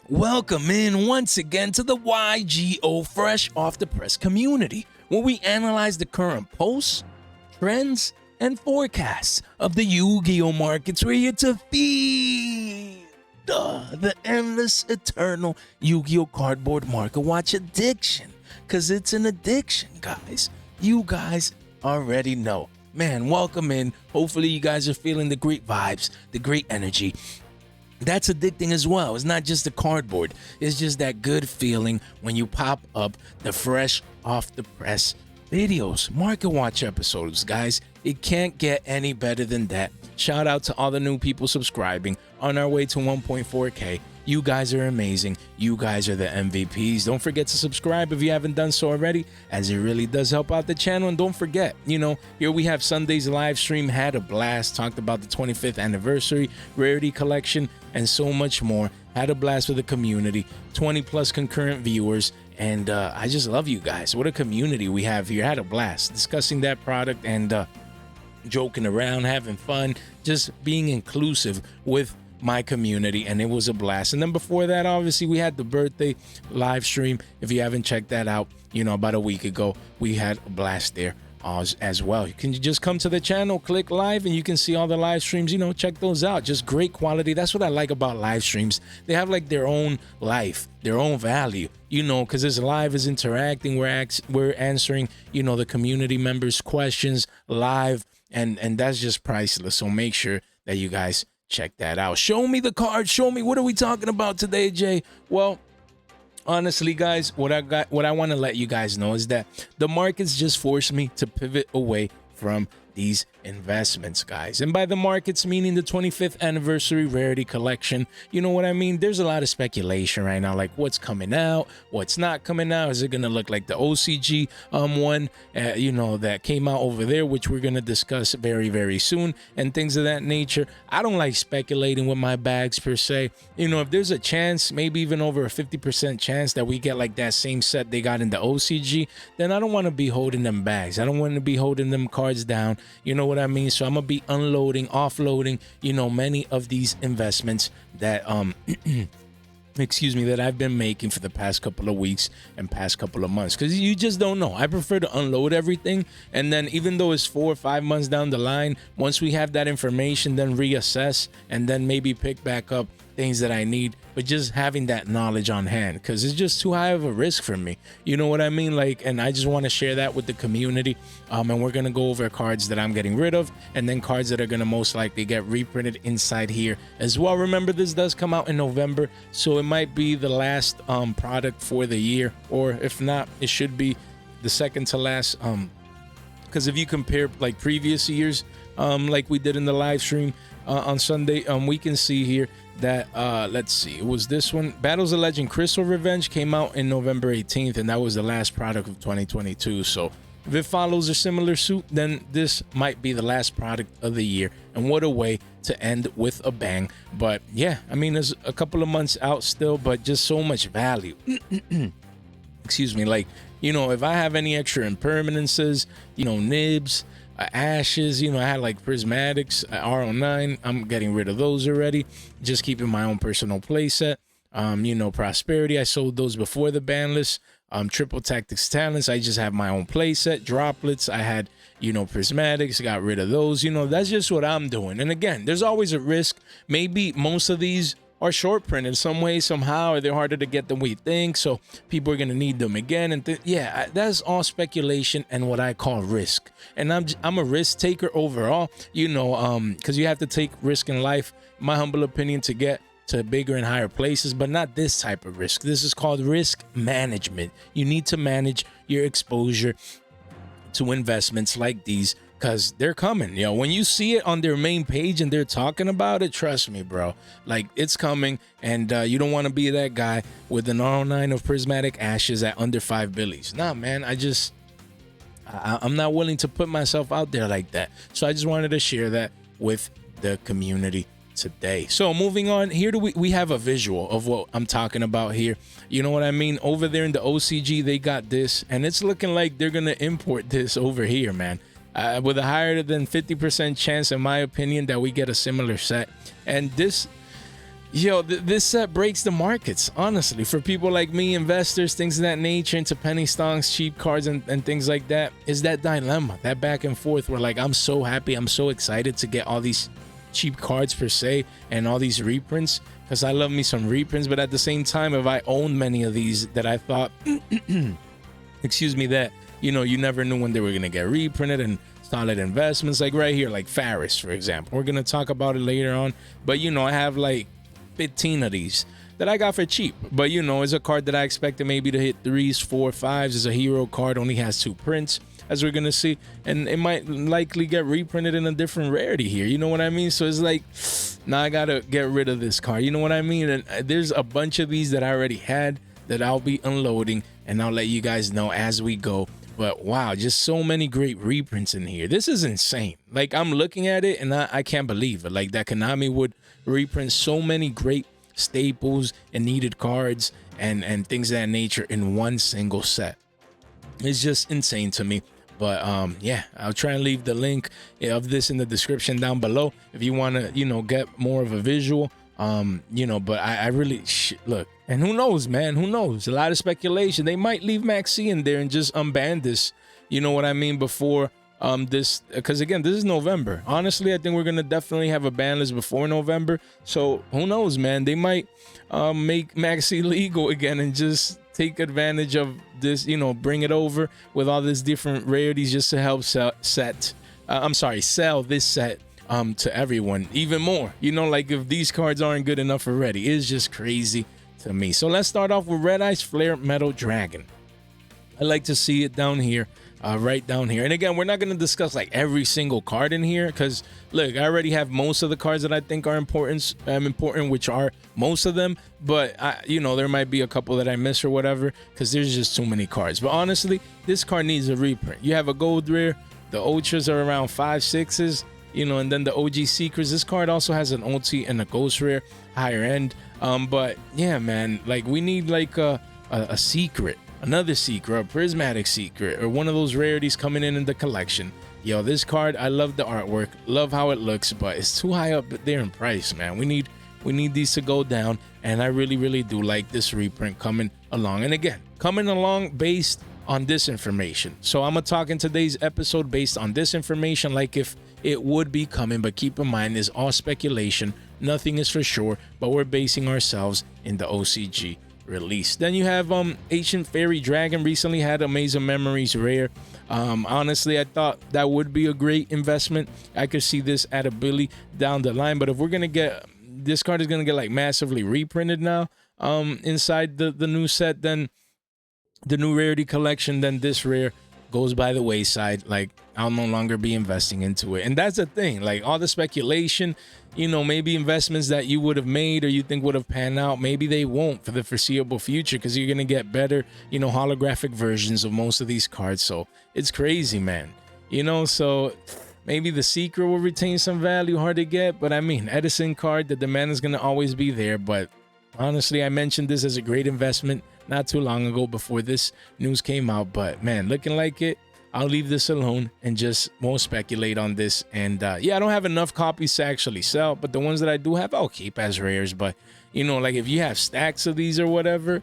Welcome in once again to the Yugioh Fresh Off the Press community, where we analyze the current posts, trends, and forecasts of the Yu-Gi-Oh markets. We're here to feed the endless, eternal Yu-Gi-Oh cardboard market watch addiction, because it's an addiction, guys. You guys already know. Man, welcome in. Hopefully you guys are feeling the great vibes, the great energy. That's addicting as well. It's not just the cardboard. It's just that good feeling when you pop up the fresh off the press videos, market watch episodes, guys. It can't get any better than that. Shout out to all the new people subscribing on our way to 1.4K. You guys are amazing. You guys are the MVPs. Don't forget to subscribe if you haven't done so already, as it really does help out the channel. And don't forget, here we have Sunday's live stream. Had a blast. Talked about the 25th anniversary, rarity collection, and so much more. Had a blast with the community. 20 plus concurrent viewers. And I just love you guys. What a community we have here. Had a blast discussing that product and joking around, having fun, just being inclusive with my community, and it was a blast. And then before that, obviously, we had the birthday live stream. If you haven't checked that out, about a week ago, we had a blast there as well. You can just come to the channel, click live, and you can see all the live streams. Check those out. Just great quality. That's what I like about live streams. They have like their own life, their own value, because this live is interacting. We're answering, the community members' questions live, and that's just priceless. So make sure that you guys check that out. Show me the card. Show me, what are we talking about today, Jay? Well, honestly, guys, what I want to let you guys know is that the markets just forced me to pivot away from these investments, guys. And by the markets, meaning the 25th anniversary rarity collection. You know what I mean? There's a lot of speculation right now, like what's coming out, what's not coming out. Is it gonna look like the OCG one that came out over there, which we're gonna discuss very, very soon, and things of that nature. I don't like speculating with my bags per se. If there's a chance, maybe even over a 50% chance that we get like that same set they got in the OCG, then I don't want to be holding them bags. I don't want to be holding them cards down. You know what I mean? So I'm gonna be unloading, offloading, many of these investments that that I've been making for the past couple of weeks and past couple of months, because you just don't know. I prefer to unload everything, and then even though it's 4 or 5 months down the line, once we have that information, then reassess and then maybe pick back up things that I need. But just having that knowledge on hand, because it's just too high of a risk for me. You know what I mean? And I just want to share that with the community. And we're gonna go over cards that I'm getting rid of, and then cards that are gonna most likely get reprinted inside here as well. Remember, this does come out in November, so it might be the last product for the year, or if not, it should be the second to last. Because if you compare like previous years, like we did in the live stream on Sunday, we can see here that let's see, it was this one, Battles of Legend Crystal Revenge, came out in November 18th, and that was the last product of 2022. So if it follows a similar suit, then this might be the last product of the year, and what a way to end with a bang. But yeah, I mean, there's a couple of months out still, but just so much value. Excuse me. If I have any extra impermanences, nibs, ashes, I had like prismatics, RO9, I'm getting rid of those already, just keeping my own personal playset. Prosperity, I sold those before the ban list. Triple tactics talents, I just have my own playset. Droplets, I had prismatics, got rid of those. That's just what I'm doing. And again, there's always a risk. Maybe most of these are short print in some way, somehow, or they're harder to get than we think, so people are gonna need them again. And that's all speculation and what I call risk. And I'm a risk taker overall, because you have to take risk in life, my humble opinion, to get to bigger and higher places, but not this type of risk. This is called risk management. You need to manage your exposure to investments like these, because they're coming. When you see it on their main page and they're talking about it, trust me, bro, like, it's coming. And you don't want to be that guy with an R9 of prismatic ashes at under 5 billies. Nah, man, I'm not willing to put myself out there like that. So I just wanted to share that with the community today. So moving on, here we have a visual of what I'm talking about here. You know what I mean? Over there in the OCG, they got this, and it's looking like they're gonna import this over here, man. With a higher than 50% chance, in my opinion, that we get a similar set. And this Yo, this set breaks the markets, honestly. For people like me, investors, things of that nature, into penny stocks, cheap cards, and things like that, is that dilemma, that back and forth where, like, I'm so happy, I'm so excited to get all these cheap cards per se and all these reprints, because I love me some reprints. But at the same time, if I owned many of these that I thought, excuse me, that, you know, you never knew when they were going to get reprinted, and solid investments, like right here, like Faris, for example. We're going to talk about it later on. But, you know, I have like 15 of these that I got for cheap, but you know, it's a card that I expected maybe to hit 3s, 4, 5s. It's a hero card, only has 2 prints, as we're gonna see, and it might likely get reprinted in a different rarity here, you know what I mean? So it's like, now I gotta get rid of this card, you know what I mean? And there's a bunch of these that I already had that I'll be unloading, and I'll let you guys know as we go. But wow, just so many great reprints in here. This is insane. Like, I'm looking at it and I can't believe it. Like, that Konami would reprint so many great staples and needed cards and things of that nature in one single set. It's just insane to me. But yeah, I'll try and leave the link of this in the description down below if you want to, you know, get more of a visual. You know, but I really look, and who knows, man, who knows? A lot of speculation. They might leave Maxi in there and just unban this, you know what I mean, before this, because again, this is November. Honestly, I think we're gonna definitely have a ban list before November. So who knows, man? They might make Maxi legal again and just take advantage of this, you know, bring it over with all these different rarities just to help sell this set to everyone even more. You know, like, if these cards aren't good enough already, it's just crazy to me. So let's start off with Red Eyes Flare Metal Dragon. I like to see it down here, right down here. And again, we're not going to discuss like every single card in here, because look, I already have most of the cards that I think are important, which are most of them. But you know, there might be a couple that I miss or whatever, because there's just too many cards. But honestly, this card needs a reprint. You have a gold rare, the ultras are around 5, 6s. You know, and then the OG Secrets. This card also has an ulti and a ghost rare, higher end. But yeah, man, like, we need like a secret, another secret, a prismatic secret, or one of those rarities coming in the collection. Yo, this card, I love the artwork, love how it looks, but it's too high up there in price, man. We need these to go down, and I really do like this reprint coming along. And again, coming along based on this information. So I'm gonna talk in today's episode based on this information, like if it would be coming, but keep in mind, it's all speculation, nothing is for sure, but we're basing ourselves in the OCG release. Then you have Ancient Fairy Dragon, recently had Amazing Memories rare. Honestly, I thought that would be a great investment. I could see this at a Billy down the line, but if we're gonna get, this card is gonna get like massively reprinted now inside the new set, then the new rarity collection, then this rare goes by the wayside. Like, I'll no longer be investing into it. And that's the thing, like, all the speculation, you know, maybe investments that you would have made or you think would have panned out, maybe they won't for the foreseeable future, because you're gonna get better, you know, holographic versions of most of these cards. So it's crazy, man, you know. So maybe the secret will retain some value, hard to get, but I mean, Edison card, the demand is gonna always be there. But honestly, I mentioned this as a great investment not too long ago before this news came out, but man, looking like it, I'll leave this alone and just won't speculate on this. And yeah, I don't have enough copies to actually sell, but the ones that I do have, I'll keep as rares. But you know, like, if you have stacks of these or whatever,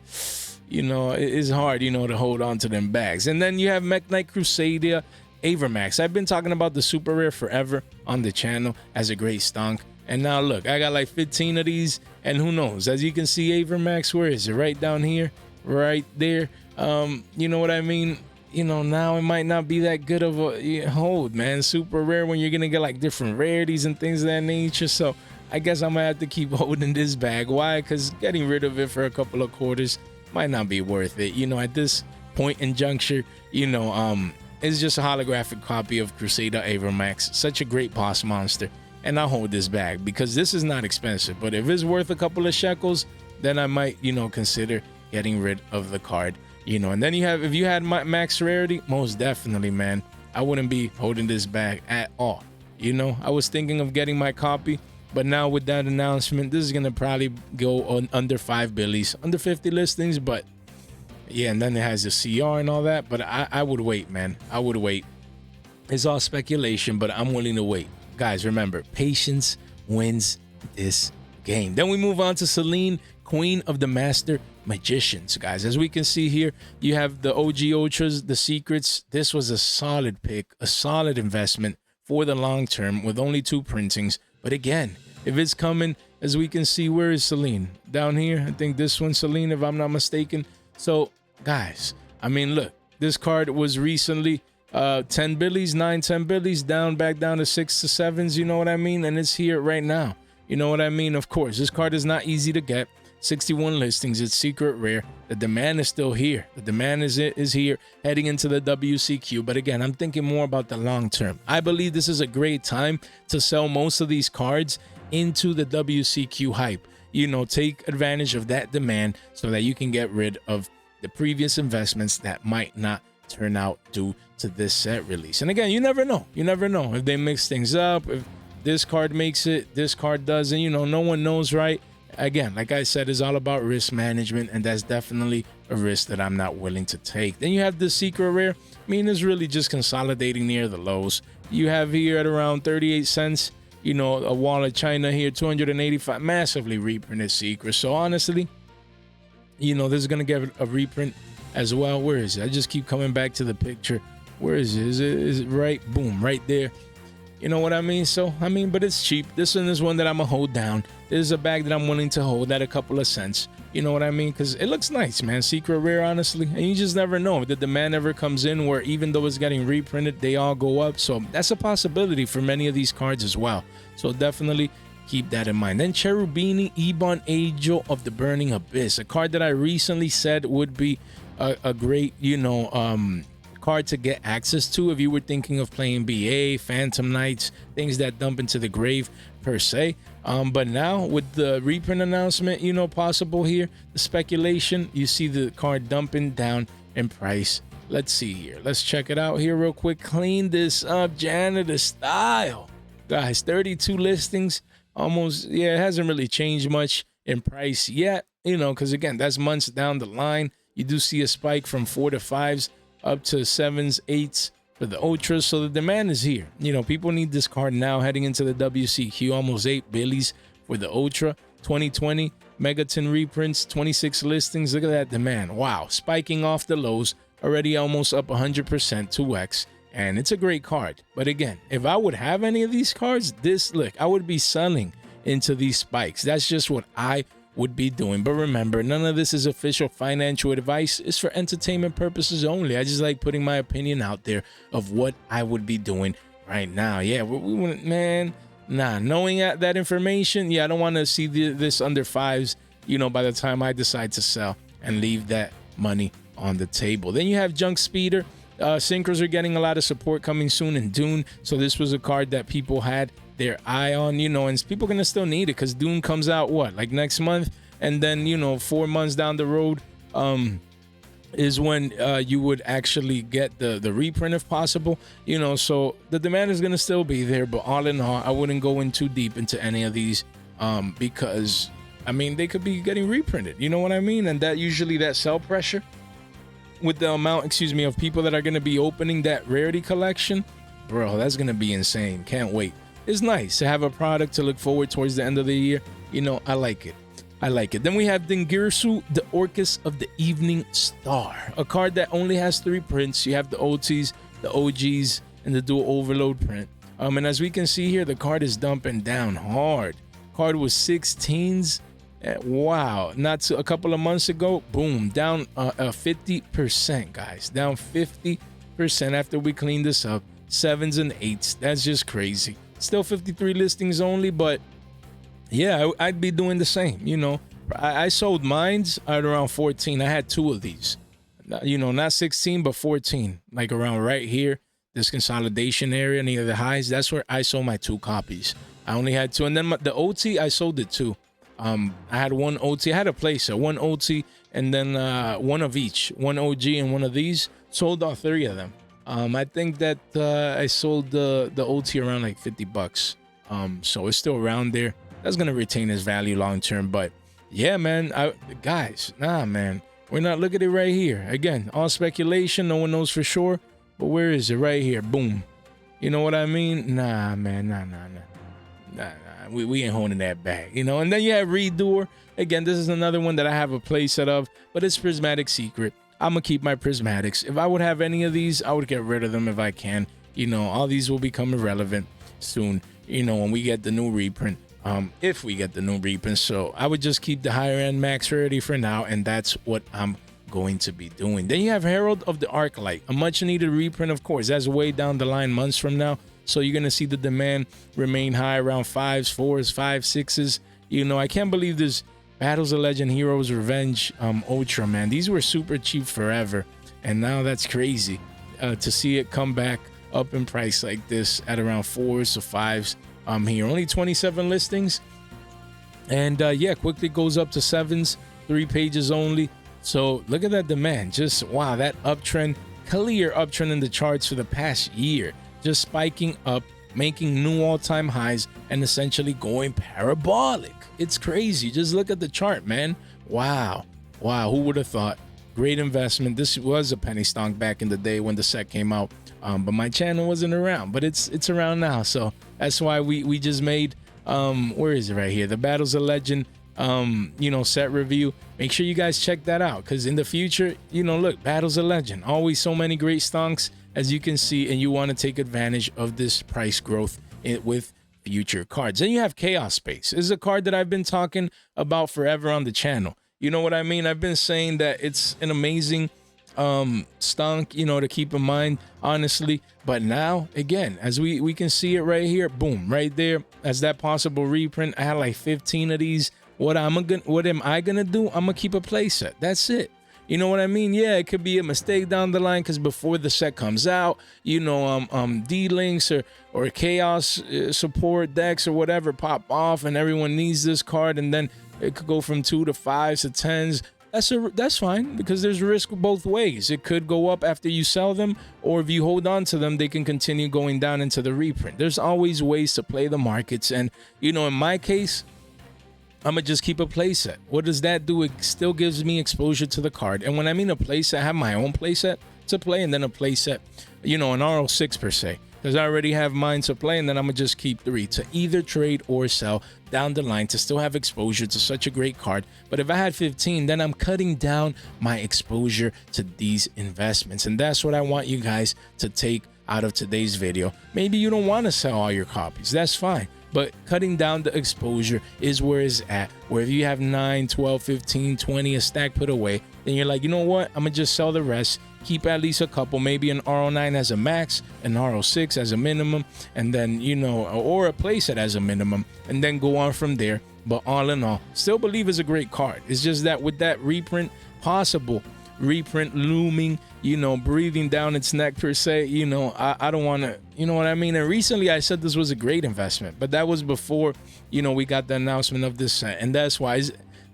you know, it's hard, you know, to hold on to them bags. And then you have Mech Knight Crusader Avermax. I've been talking about the super rare forever on the channel as a great stonk. And now look, I got like 15 of these, and who knows, as you can see, Avermax, where is it? Right down here, right there. You know what I mean? You know, now it might not be that good of a hold, man. Super rare when you're gonna get like different rarities and things of that nature. So I guess I'm gonna have to keep holding this bag. Why? Because getting rid of it for a couple of quarters might not be worth it. You know, at this point in juncture, you know, it's just a holographic copy of Crusader Avermax. Such a great boss monster. And I'll hold this bag because this is not expensive. But if it's worth a couple of shekels, then I might, you know, consider getting rid of the card. You know, and then you have, if you had max rarity, most definitely, man, I wouldn't be holding this bag at all. You know, I was thinking of getting my copy, but now with that announcement, this is gonna probably go on under 5 billies, under 50 listings. But yeah, and then it has the CR and all that. But I would wait, man. I would wait. It's all speculation, but I'm willing to wait. Guys, remember, patience wins this game. Then we move on to Celine, Queen of the Master Magicians, guys. As we can see here, you have the OG Ultras, the Secrets. This was a solid pick, a solid investment for the long term with only 2 printings. But again, if it's coming, as we can see, where is Celine? Down here, I think this one's Celine, if I'm not mistaken. So, guys, I mean, look, this card was recently 10 billies, 10 billies, back down to 6 to 7s, you know what I mean? And it's here right now, you know what I mean? Of course, this card is not easy to get. 61 listings, it's secret rare. The demand is still here. The demand is here heading into the WCQ. But again, I'm thinking more about the long term. I believe this is a great time to sell most of these cards into the WCQ hype. You know, take advantage of that demand so that you can get rid of the previous investments that might not turn out due to this set release. And again, you never know. You never know if they mix things up, if this card makes it, this card doesn't, you know, no one knows, right? Again, like I said, it's all about risk management, and that's definitely a risk that I'm not willing to take. Then you have the secret rare. I mean, it's really just consolidating near the lows. You have here at around 38 cents, you know, a wall of China here, 285, massively reprinted secret. So honestly, you know, this is going to get a reprint as well. Where is it? I just keep coming back to the picture. Where is it? Is it right? Boom, right there. You know what I mean? So, I mean, but it's cheap. This one is one that I'm going to hold down. This is a bag that I'm willing to hold at a couple of cents. You know what I mean? Because it looks nice, man. Secret rare, honestly. And you just never know if the demand ever comes in where even though it's getting reprinted, they all go up. So that's a possibility for many of these cards as well. So definitely keep that in mind. Then Cherubini, Ebon Angel of the Burning Abyss. A card that I recently said would be a great, you know, card to get access to if you were thinking of playing BA, Phantom Knights, things that dump into the grave per se. But now with the reprint announcement, you know, possible here, the speculation, you see the card dumping down in price. Let's see here. Let's check it out here real quick. Clean this up, janitor style. Guys, 32 listings. Almost, yeah, it hasn't really changed much in price yet, you know, because again, that's months down the line. You do see a spike from 4 to 5s up to 7s, 8s for the Ultras. So the demand is here. You know, people need this card now heading into the WCQ. Almost 8 billies for the Ultra. 2020 Megaton reprints, 26 listings. Look at that demand. Wow. Spiking off the lows. Already almost up 100%, 2x. And it's a great card. But again, if I would have any of these cards, look, I would be selling into these spikes. That's just what I would be doing. But remember, none of this is official financial advice. It's for entertainment purposes only. I just like putting my opinion out there of what I would be doing right now. Yeah, we wouldn't, man. Nah, knowing that information, yeah, I don't want to see this under 5s, you know, by the time I decide to sell and leave that money on the table. Then you have Junk Speeder. Synchros are getting a lot of support coming soon in Dune. So this was a card that people had their eye on, you know, and people are gonna still need it because Dune comes out what, like next month, and then, you know, 4 months down the road is when you would actually get the reprint if possible, you know. So the demand is gonna still be there, but all in all, I wouldn't go in too deep into any of these because I mean, they could be getting reprinted, you know what I mean? And that usually that sell pressure with the amount, of people that are going to be opening that rarity collection, bro, that's going to be insane. Can't wait. It's nice to have a product to look forward towards the end of the year. You know, I like it. I like it. Then we have Dingirsu, the Orcus of the Evening Star, a card that only has 3 prints. You have the OTs, the OGs, and the Dual Overload print. And as we can see here, the card is dumping down hard. Card was 16s. Wow, not a couple of months ago, boom, down 50%, guys, down 50% after we cleaned this up. 7s and 8s, that's just crazy. Still 53 listings only, but yeah, I'd be doing the same. You know, I sold mines at around 14. I had 2 of these, you know, not 16 but 14, like around right here, this consolidation area near the highs. That's where I sold my 2 copies. I only had 2, and then the OT, I sold it too. I had 1 OT. I had a placer, 1 OT, and then 1 of each, 1 OG and 1 of these. Sold all 3 of them. I think that I sold the OT around like $50. So it's still around there. That's gonna retain its value long term. But yeah, man, guys, nah, man, we're not. Look at it right here. Again, all speculation. No one knows for sure. But where is it? Right here. Boom. You know what I mean? Nah, man, nah. we ain't holding that back, you know. And then you have Redoer. Again, this is another one that I have a playset of, but it's Prismatic Secret. I'm gonna keep my prismatics. If I would have any of these, I would get rid of them if I can. You know, all these will become irrelevant soon, you know, when we get the new reprint. If we get the new reprint. So I would just keep the higher end max rarity for now, and that's what I'm going to be doing. Then you have Herald of the Arclight, a much needed reprint, of course. That's way down the line, months from now. So you're gonna see the demand remain high around 5s, 4s, 5s, 6s. You know, I can't believe this Battles of Legend Heroes Revenge Ultra, man. These were super cheap forever, and now that's crazy to see it come back up in price like this at around 4s to 5s. Here only 27 listings, and yeah, quickly goes up to 7s, 3 pages only. So look at that demand. Just wow, that uptrend, clear uptrend in the charts for the past year, just spiking up, making new all-time highs, and essentially going parabolic. It's crazy. Just look at the chart, man. Wow, who would have thought? Great investment. This was a penny stock back in the day when the set came out, but my channel wasn't around, but it's around now. So that's why we just made where is it? Right here, the Battles of Legend you know, set review. Make sure you guys check that out, because in the future, you know, look, Battles of Legend, always so many great stonks, as you can see, and you want to take advantage of this price growth with future cards. Then you have Chaos Space. This is a card that I've been talking about forever on the channel. You know what I mean? I've been saying that it's an amazing stonk, you know, to keep in mind, honestly. But now, again, as we can see it right here, boom, right there, as that possible reprint. I had like 15 of these. What am I gonna do? I'm gonna keep a playset. That's it. You know what I mean? Yeah, it could be a mistake down the line, because before the set comes out, you know, D-Links or Chaos support decks or whatever pop off, and everyone needs this card, and then it could go from 2 to 5s to 10s. That's fine, because there's risk both ways. It could go up after you sell them, or if you hold on to them, they can continue going down into the reprint. There's always ways to play the markets, and you know, in my case, I'm gonna just keep a playset. What does that do? It still gives me exposure to the card. And when I mean a playset, I have my own playset to play, and then a playset, you know, an RO6 per se, because I already have mine to play, and then I'm gonna just keep 3 to either trade or sell down the line to still have exposure to such a great card. But if I had 15, then I'm cutting down my exposure to these investments, and that's what I want you guys to take out of today's video. Maybe you don't want to sell all your copies, that's fine, but cutting down the exposure is where it's at. Where if you have 9, 12, 15, 20 a stack put away, then you're like, you know what, I'm gonna just sell the rest, keep at least a couple, maybe an RO9 as a max, an RO6 as a minimum, and then, you know, or a playset as a minimum, and then go on from there. But all in all, still believe it's a great card. It's just that with that reprint, possible reprint looming, you know, breathing down its neck per se, you know, I don't want to, you know what I mean? And recently I said this was a great investment, but that was before, you know, we got the announcement of this set. And that's why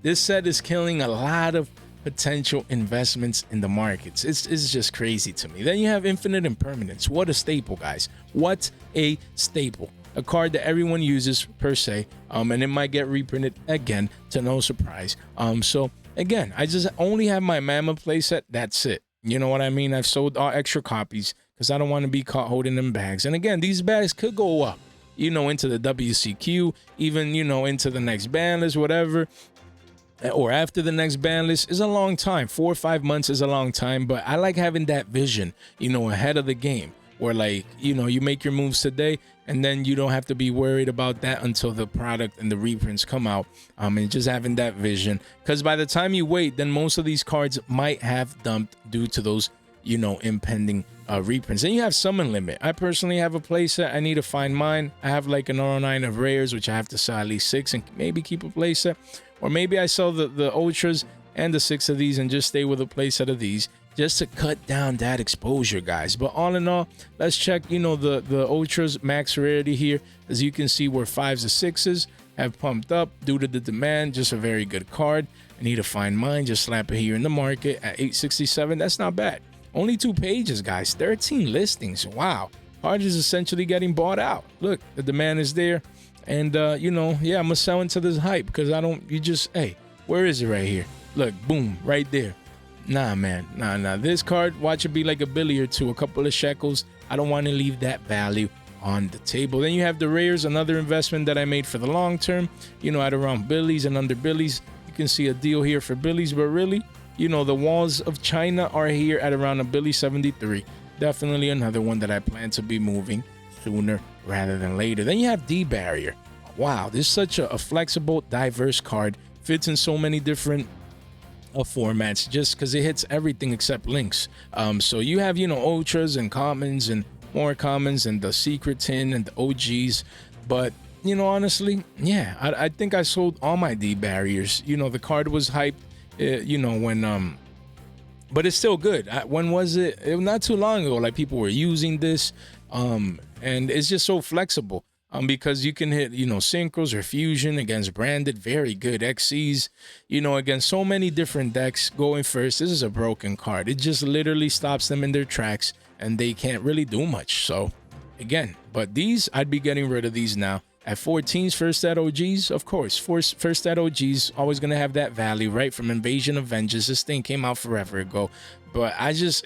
this set is killing a lot of potential investments in the markets. It's just crazy to me. Then you have Infinite Impermanence. What a staple, guys. What a staple. A card that everyone uses per se, and it might get reprinted again, to no surprise. So again, I just only have my Mammoth playset. That's it. You know what I mean? I've sold all extra copies because I don't want to be caught holding them bags. And again, these bags could go up, you know, into the WCQ, even, you know, into the next ban list, whatever, or after the next ban list. Is a long time. 4 or 5 months is a long time, but I like having that vision, you know, ahead of the game, where, like, you know, you make your moves today, and then you don't have to be worried about that until the product and the reprints come out. And just having that vision, because by the time you wait, then most of these cards might have dumped due to those, you know, impending reprints. And you have Summon Limit. I personally have a playset. I need to find mine. I have like an RO9 of rares, which I have to sell at least 6 and maybe keep a playset, or maybe I sell the ultras and the 6 of these and just stay with a playset of these, just to cut down that exposure, guys. But all in all, let's check, you know, the ultras max rarity here. As you can see, where 5s to 6s have pumped up due to the demand. Just a very good card. I need to find mine. Just slap it here in the market at 867. That's not bad. Only 2 pages, guys. 13 listings. Wow. Card is essentially getting bought out. Look, the demand is there. And, you know, yeah, I'm going to sell into this hype, because hey, where is it right here? Look, boom, right there. Nah, man, nah. This card, watch it be like a billy or two, a couple of shekels. I don't want to leave that value on the table. Then you have the rares, another investment that I made for the long term, at around Billies and under Billies. You can see a deal here for Billies, but really, the walls of China are here at around a Billy 73. Definitely another one that I plan to be moving sooner rather than later. Then you have D-Barrier. Wow, this is such a flexible, diverse card. Fits in so many different formats just because it hits everything except links. So you have, ultras and commons and more commons and the secret tin and the OGs. But, honestly, yeah, I think I sold all my D-Barriers. The card was hyped, when... But it's still good. When was it? It was not too long ago. Like, people were using this. And it's just so flexible. Because you can hit, synchros or fusion against branded, very good XCs, against so many different decks going first. This is a broken card. It just literally stops them in their tracks and they can't really do much. So again, but these, I'd be getting rid of these now. At 14s, first at OGs, of course, first at OGs, always going to have that value, right? From Invasion of Vengeance. This thing came out forever ago. But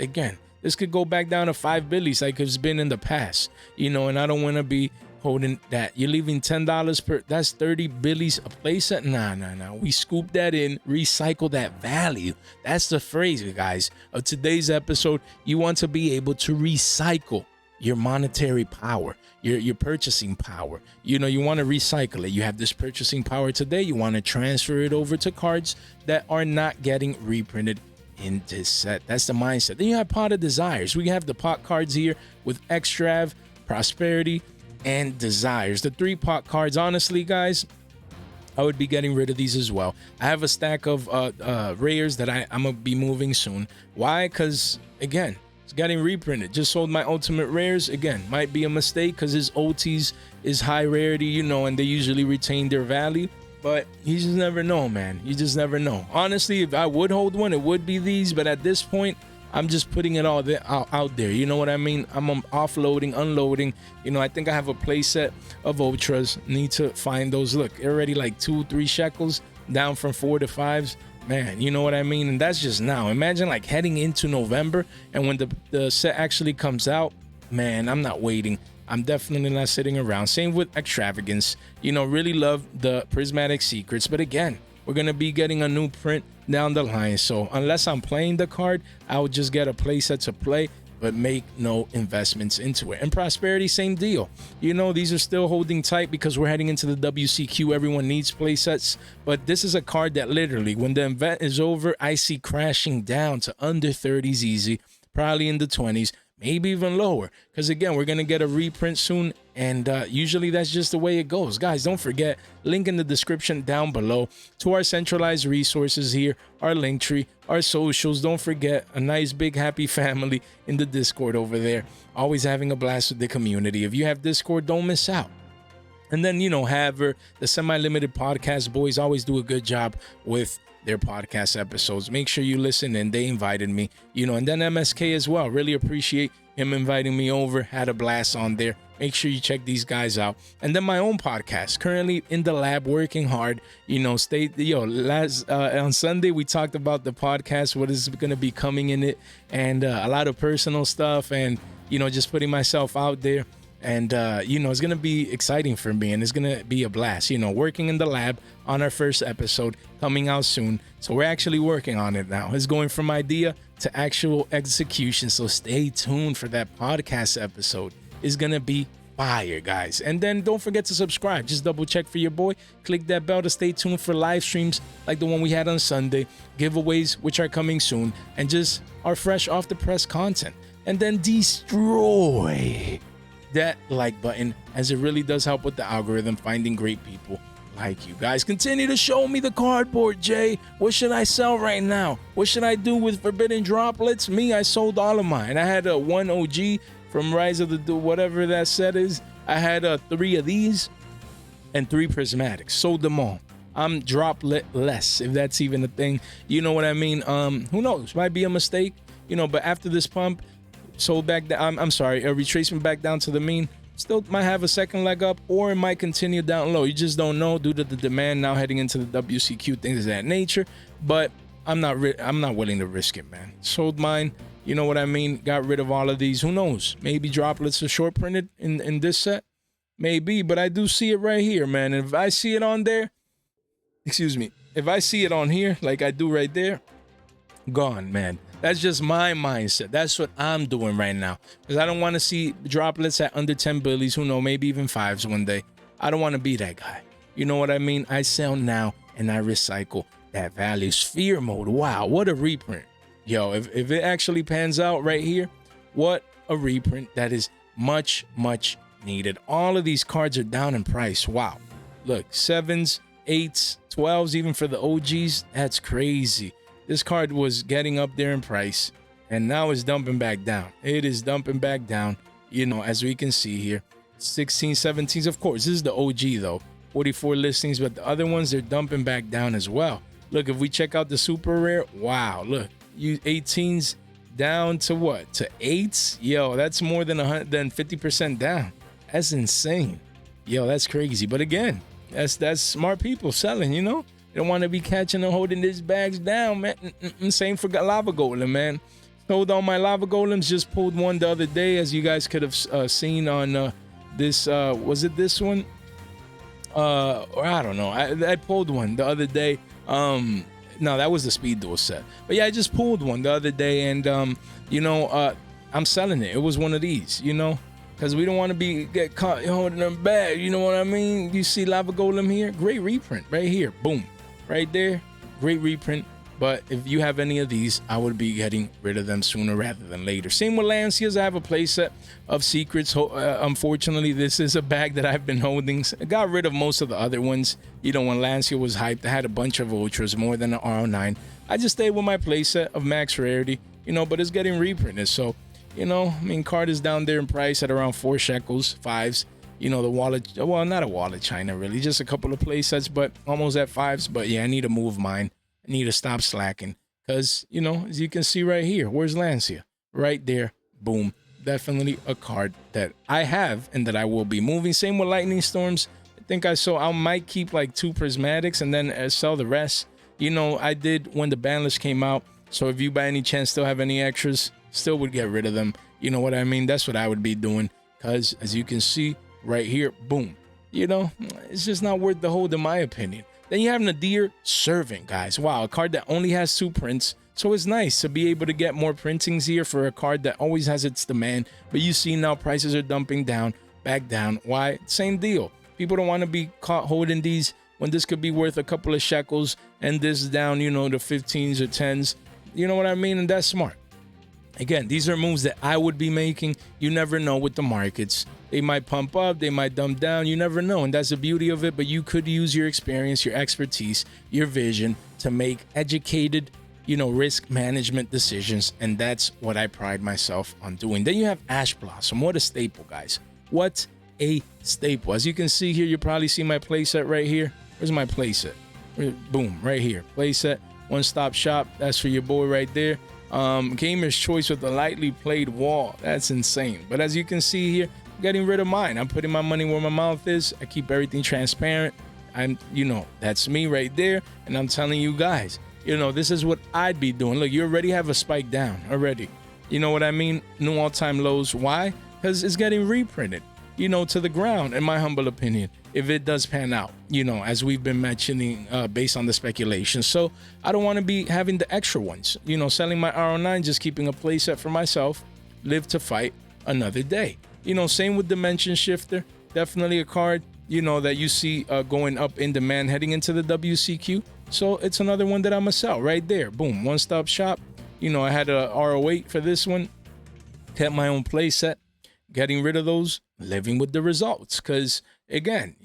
again, this could go back down to 5 billies like it's been in the past, and I don't want to be holding that. You're leaving $10 per, that's 30 billies a playset. Nah. We scoop that in, recycle that value. That's the phrase, guys, of today's episode. You want to be able to recycle your monetary power, your purchasing power. You want to recycle it. You have this purchasing power today. You want to transfer it over to cards that are not getting reprinted in this set. That's the mindset. Then you have Pot of Desires. We have the pot cards here with Extrav, Prosperity, and Desires. The 3 pot cards, honestly, guys, I would be getting rid of these as well. I have a stack of rares that I'm gonna be moving soon. Why? Because again, it's getting reprinted. Just sold my ultimate rares. Again, might be a mistake because his OTs is high rarity, and they usually retain their value. But you just never know, man. You just never know. Honestly, if I would hold one, it would be these. But at this point, I'm just putting it all out there. You know what I mean? I'm offloading, unloading. I think I have a playset of ultras. Need to find those. Look, already like 2-3 shekels, down from 4 to 5s. Man, you know what I mean? And that's just now. Imagine like heading into November, and when the set actually comes out, man, I'm not waiting. I'm definitely not sitting around. Same with Extravagance. Really love the Prismatic Secrets. But again, we're going to be getting a new print down the line. So unless I'm playing the card, I would just get a playset to play, but make no investments into it. And Prosperity, same deal. These are still holding tight because we're heading into the WCQ. Everyone needs playsets. But this is a card that literally, when the event is over, I see crashing down to under 30s easy, probably in the 20s. Maybe even lower, because again, we're gonna get a reprint soon, and usually that's just the way it goes. Guys, don't forget, link in the description down below to our centralized resources here, our link tree, our socials. Don't forget, a nice big happy family in the Discord over there, always having a blast with the community. If you have Discord, don't miss out. And then, Haver, the semi-limited podcast boys always do a good job with their podcast episodes. Make sure you listen, and they invited me, and then MSK as well. Really appreciate him inviting me over. Had a blast on there. Make sure you check these guys out. And then my own podcast, currently in the lab, working hard. On Sunday we talked about the podcast, what is going to be coming in it, and a lot of personal stuff, and just putting myself out there. And, it's going to be exciting for me, and it's going to be a blast, working in the lab on our first episode coming out soon. So we're actually working on it now. It's going from idea to actual execution. So stay tuned for that podcast episode. It's going to be fire, guys. And then don't forget to subscribe. Just double check for your boy. Click that bell to stay tuned for live streams like the one we had on Sunday, giveaways, which are coming soon, and just our fresh off the press content. And then destroy that like button, as it really does help with the algorithm finding great people like you guys. Continue to show me the cardboard, Jay. What should I sell right now? What should I do with Forbidden Droplets? I sold all of mine. I had a 1 OG from Rise of the Duel, whatever that set is. I had 3 of these and 3 prismatics. Sold them all. I'm droplet less, if that's even a thing. You know what I mean? Who knows? Might be a mistake, but after this pump, sold back down. I'm sorry, a retracement back down to the mean. Still might have a second leg up, or it might continue down low. You just don't know due to the demand now heading into the WCQ, things of that nature. But I'm not willing to risk it, man. Sold mine. You know what I mean? Got rid of all of these. Who knows? Maybe droplets are short printed in this set. Maybe, but I do see it right here, man. And if I see it on there, excuse me, if I see it on here, like I do right there, gone, man. That's just my mindset. That's what I'm doing right now. Because I don't want to see droplets at under 10 billies. Who know, maybe even 5s one day. I don't want to be that guy. You know what I mean? I sell now and I recycle that value. Sphere mode. Wow, what a reprint. Yo, if it actually pans out right here, what a reprint. That is much, much needed. All of these cards are down in price. Wow. Look, 7s, 8s, 12s, even for the OGs. That's crazy. This card was getting up there in price, and now it's dumping back down. It is dumping back down, you know, as we can see here. 16, 17s, of course. This is the OG, though. 44 listings, but the other ones, they're dumping back down as well. Look, if we check out the super rare, wow, look. You 18s down to what? To 8s? Yo, that's more than 50% down. That's insane. Yo, that's crazy. But again, that's smart people selling, you know? They don't want to be catching and holding these bags down, man. Same for lava golem, man. Sold all my lava golems. Just pulled one the other day, as you guys could have seen on this. Was it this one? Or I don't know. I pulled one the other day. No, that was the speed duel set. But yeah, I just pulled one the other day, and you know, I'm selling it. It was one of these, you know. Because we don't want to get caught holding them back. You know what I mean? You see Lava Golem here? Great reprint right here. Boom. Right there. Great reprint. But if you have any of these, I would be getting rid of them sooner rather than later. Same with Lancias. I have a playset of secrets. Unfortunately, this is a bag that I've been holding. I got rid of most of the other ones. You know, when Lancia was hyped, I had a bunch of Ultras, more than an R09. I just stayed with my playset of max rarity, you know, but it's getting reprinted. So, you know, I mean, card is down there in price at around 4 shekels, 5s. You know, the wallet, well, not a wallet China, really. Just a couple of play sets, but almost at 5s. But yeah, I need to move mine. I need to stop slacking. Because, you know, as you can see right here, where's Lancia? Right there. Boom. Definitely a card that I have and that I will be moving. Same with Lightning Storms. I think I might keep like 2 prismatics and then sell the rest. You know, I did when the Banlist came out. So if you by any chance still have any extras, still would get rid of them. You know what I mean? That's what I would be doing. Because as you can see right here, boom. You know, it's just not worth the hold in my opinion. Then you have Nadir Servant, guys. Wow, a card that only has 2 prints. So it's nice to be able to get more printings here for a card that always has its demand. But you see now prices are dumping down, back down. Why? Same deal. People don't want to be caught holding these when this could be worth a couple of shekels and this down, you know, to 15s or 10s. You know what I mean? And that's smart. Again, these are moves that I would be making. You never know with the markets. They might pump up, they might dump down. You never know, and that's the beauty of it. But you could use your experience, your expertise, your vision to make educated, you know, risk management decisions. And that's what I pride myself on doing. Then you have Ash Blossom. What a staple, guys. What a staple. As you can see here, you probably see my playset right here. Where's my playset? Boom, right here. Playset, one-stop shop. That's for your boy right there. Gamer's choice with the lightly played wall. That's insane. But as you can see here, I'm getting rid of mine. I'm putting my money where my mouth is. I keep everything transparent. You know, that's me right there. And I'm telling you guys, you know, this is what I'd be doing. Look, you already have a spike down already. You know what I mean? New all-time lows. Why? Because it's getting reprinted, you know, to the ground, in my humble opinion, if it does pan out, you know, as we've been mentioning based on the speculation. So I don't want to be having the extra ones, you know, selling my R09, just keeping a playset for myself, live to fight another day. You know, same with Dimension Shifter. Definitely a card, you know, that you see going up in demand heading into the WCQ. So it's another one that I'm going to sell right there. Boom, one-stop shop. You know, I had a R08 for this one. Kept my own playset. Getting rid of those, living with the results. Because, again,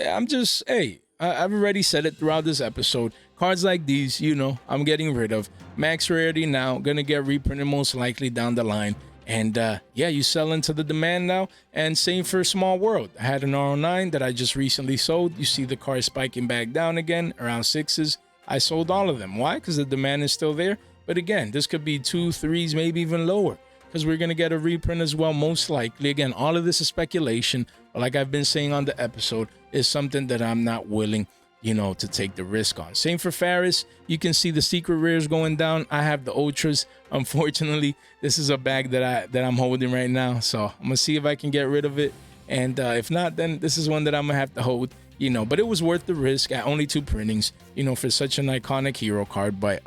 I'm just, hey, I've already said it throughout this episode. Cards like these, you know, I'm getting rid of. Max rarity now, going to get reprinted most likely down the line. And, yeah, you sell into the demand now. And same for Small World. I had an R09 that I just recently sold. You see the card spiking back down again, around 6s. I sold all of them. Why? Because the demand is still there. But, again, this could be 2, 3s, maybe even lower. Because we're going to get a reprint as well, most likely. Again, all of this is speculation. But like I've been saying on the episode, is something that I'm not willing you know, to take the risk on. Same for Faris. You can see the secret rares going down. I have the ultras. Unfortunately, this is a bag that I'm holding right now, so I'm gonna see if I can get rid of it, and if not, then this is one that I'm gonna have to hold, you know. But it was worth the risk at only 2 printings, you know, for such an iconic hero card. But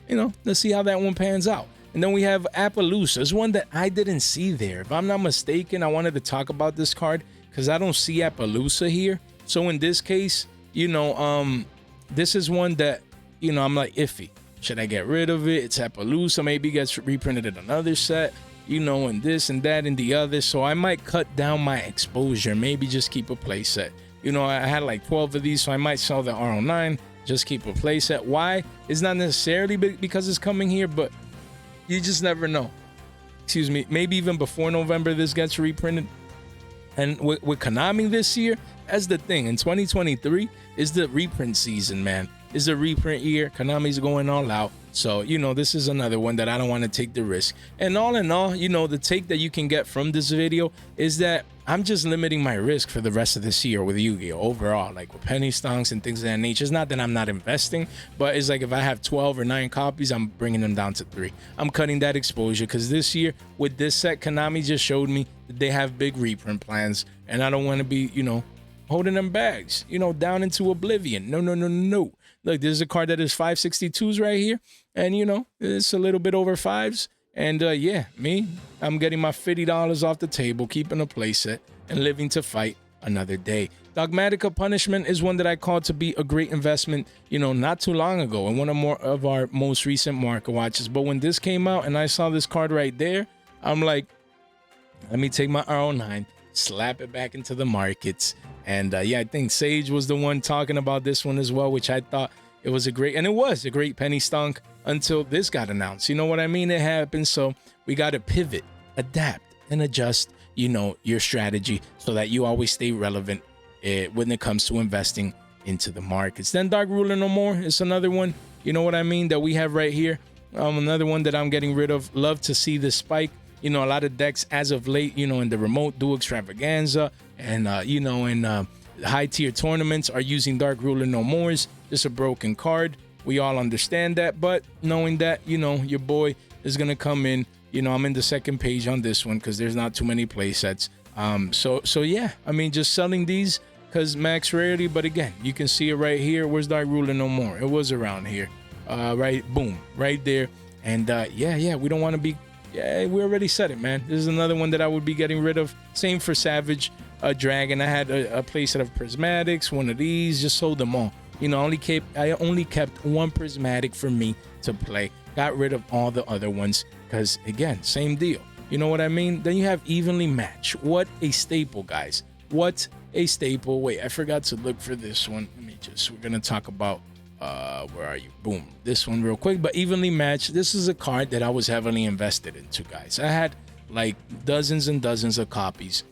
you know, let's see how that one pans out. And then we have Appaloosa. It's one that I didn't see there. If I'm not mistaken, I wanted to talk about this card because I don't see Appaloosa here. So in this case, you know, this is one that, you know, I'm like iffy. Should I get rid of it? It's Appaloosa. Maybe it gets reprinted in another set, you know, and this and that and the other. So I might cut down my exposure. Maybe just keep a play set. You know, I had like 12 of these, so I might sell the R09. Just keep a play set. Why? It's not necessarily because it's coming here, but you just never know. Excuse me. Maybe even before November, this gets reprinted. And with Konami this year, that's the thing. In 2023 is the reprint season, man. It's the reprint year. Konami's going all out. So, you know, this is another one that I don't want to take the risk. And all in all, you know, the take that you can get from this video is that I'm just limiting my risk for the rest of this year with Yu-Gi-Oh! Overall, like with penny stocks and things of that nature. It's not that I'm not investing, but it's like if I have 12 or 9 copies, I'm bringing them down to 3. I'm cutting that exposure because this year with this set, Konami just showed me that they have big reprint plans, and I don't want to be, you know, holding them bags, you know, down into oblivion. No, no, no, no. Look, there's a card that is 562s right here, and you know, it's a little bit over 5s. And yeah, I'm getting my $50 off the table, keeping a playset, and living to fight another day. Dogmatica Punishment is one that I called to be a great investment, you know, not too long ago, and one of our most recent market watches. But when this came out and I saw this card right there, I'm like, let me take my R09, slap it back into the markets. And yeah, I think Sage was the one talking about this one as well, which I thought it was a great, and it was a great penny stunk until this got announced. You know what I mean? It happened. So we got to pivot, adapt, and adjust, you know, your strategy so that you always stay relevant when it comes to investing into the markets. Then Dark Ruler No More is another one, you know what I mean, that we have right here. Another one that I'm getting rid of. Love to see this spike. You know, a lot of decks as of late, you know, in the remote dual extravaganza and, you know, in high tier tournaments are using Dark Ruler No Mores. Just a broken card. We all understand that, but knowing that, you know, your boy is going to come in, you know, I'm in the second page on this one because there's not too many play sets. So yeah, I mean, just selling these because max rarity. But again, you can see it right here. Where's Dark Ruler No More? It was around here. Right, boom, right there. And yeah, we don't want to be. Yeah, we already said it, man. This is another one that I would be getting rid of. Same for Savage Dragon. I had a playset of prismatics, one of these, just sold them all. You know, I only kept one prismatic for me to play. Got rid of all the other ones because, again, same deal. You know what I mean? Then you have Evenly Match. What a staple, guys. What a staple. Wait, I forgot to look for this one. We're going to talk about, where are you? Boom. This one real quick. But Evenly Match, this is a card that I was heavily invested into, guys. I had like dozens and dozens of copies.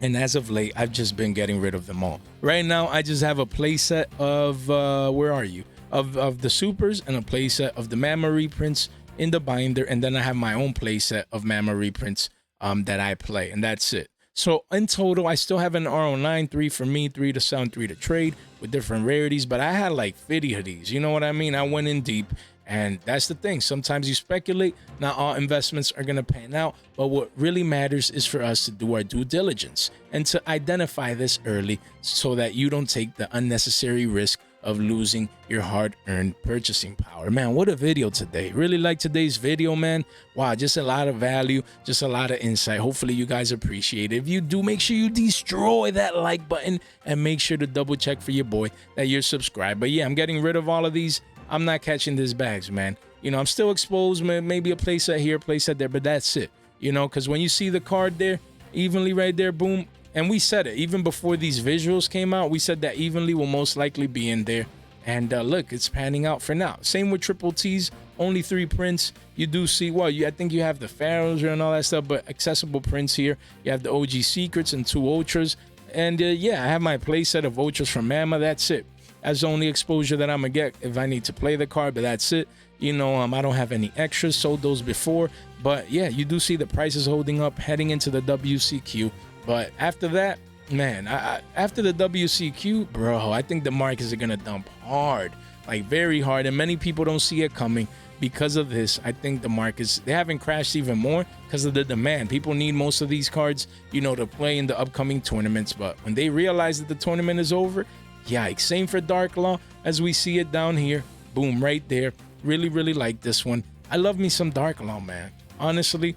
And as of late, I've just been getting rid of them all. Right now, I just have a playset of, where are you? Of the supers and a playset of the Mama reprints in the binder. And then I have my own playset of Mama reprints that I play. And that's it. So in total, I still have an R09, 3 for me, 3 to sell, 3 to trade with different rarities. But I had like 50 of these. You know what I mean? I went in deep. And that's the thing. Sometimes you speculate. Not all investments are going to pan out. But what really matters is for us to do our due diligence and to identify this early so that you don't take the unnecessary risk of losing your hard-earned purchasing power. Man, what a video today. Really like today's video, man. Wow, just a lot of value, just a lot of insight. Hopefully you guys appreciate it. If you do, make sure you destroy that like button and make sure to double check for your boy that you're subscribed. But yeah, I'm getting rid of all of these. I'm not catching these bags, man. You know, I'm still exposed, man. Maybe a playset here, playset there, but that's it. You know, because when you see the card there, evenly right there, boom. And we said it, even before these visuals came out, we said that evenly will most likely be in there. And look, it's panning out for now. Same with Triple T's, only 3 prints. You do see, well, I think you have the Pharaohs and all that stuff, but accessible prints here. You have the OG Secrets and 2 Ultras. And yeah, I have my playset of Ultras from Mama. That's it. That's the only exposure that I'm going to get if I need to play the card, but that's it. You know, I don't have any extras, sold those before. But yeah, you do see the prices holding up heading into the WCQ. But after that, man, after the WCQ, bro, I think the markets are gonna dump hard, like very hard, and many people don't see it coming. Because of this, I think the markets, they haven't crashed even more because of the demand. People need most of these cards, you know, to play in the upcoming tournaments. But when they realize that the tournament is over, yikes. Same for Dark Law as we see it down here. Boom, right there. Really, really like this one. I love me some Dark Law, man. Honestly,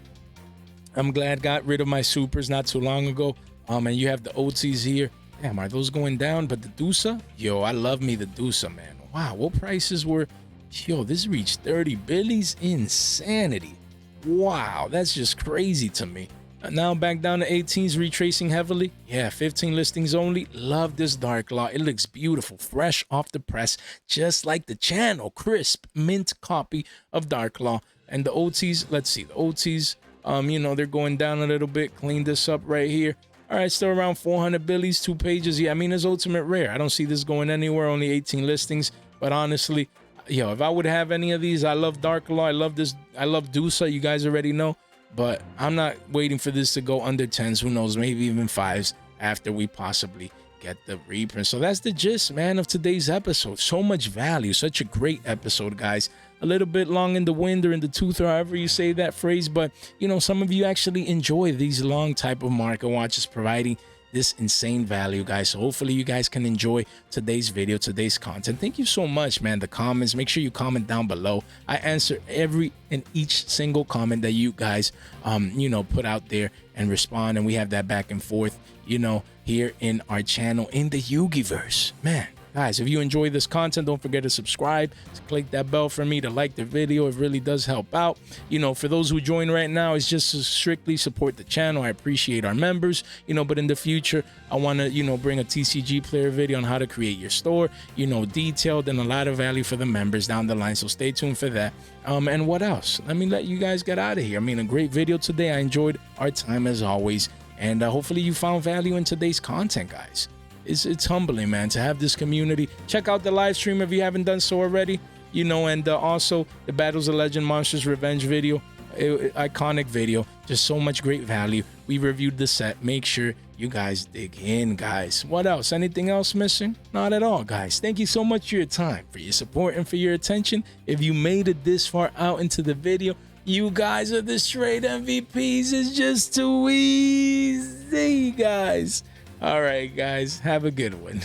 I'm glad I got rid of my supers not too long ago. And you have the OTs here. Damn, are those going down? But the Dusa, yo, I love me the Dusa, man. Wow, what prices were? Yo, this reached 30 billies. Insanity. Wow, that's just crazy to me. Now back down to 18s, retracing heavily. Yeah, 15 listings only. Love this Dark Law. It looks beautiful, fresh off the press, just like the channel. Crisp, mint copy of Dark Law. And the OTs, let's see, the OTs, you know, they're going down a little bit. Clean this up right here. All right, still around 400 billies, 2 pages. Yeah, I mean, it's ultimate rare. I don't see this going anywhere, only 18 listings. But honestly, yo, if I would have any of these, I love Dark Law. I love this. I love Dusa. You guys already know. But I'm not waiting for this to go under 10s. Who knows? Maybe even 5s after we possibly get the reprint. So that's the gist, man, of today's episode. So much value. Such a great episode, guys. A little bit long in the wind or in the tooth, or however you say that phrase. But, you know, some of you actually enjoy these long type of market watches providing this insane value, guys. So hopefully you guys can enjoy today's video, today's content. Thank you so much, man. The comments, make sure you comment down below. I answer every and each single comment that you guys you know, put out there and respond, and we have that back and forth, you know, here in our channel in the Yugiverse. Man, guys, if you enjoy this content, don't forget to subscribe, to click that bell for me, to like the video. It really does help out. You know, for those who join right now, it's just to strictly support the channel. I appreciate our members, you know, but in the future, I want to, you know, bring a TCG player video on how to create your store, you know, detailed, and a lot of value for the members down the line. So stay tuned for that. And what else? Let me let you guys get out of here. I mean, a great video today. I enjoyed our time as always. And hopefully you found value in today's content, guys. It's humbling, man, to have this community. Check out the live stream if you haven't done so already, you know, and also the Battles of Legend Monsters Revenge video, iconic video, just so much great value. We reviewed the set. Make sure you guys dig in, guys. What else? Anything else missing? Not at all, guys. Thank you so much for your time, for your support, and for your attention. If you made it this far out into the video, you guys are the straight MVPs. It's just too easy, guys. All right, guys, have a good one.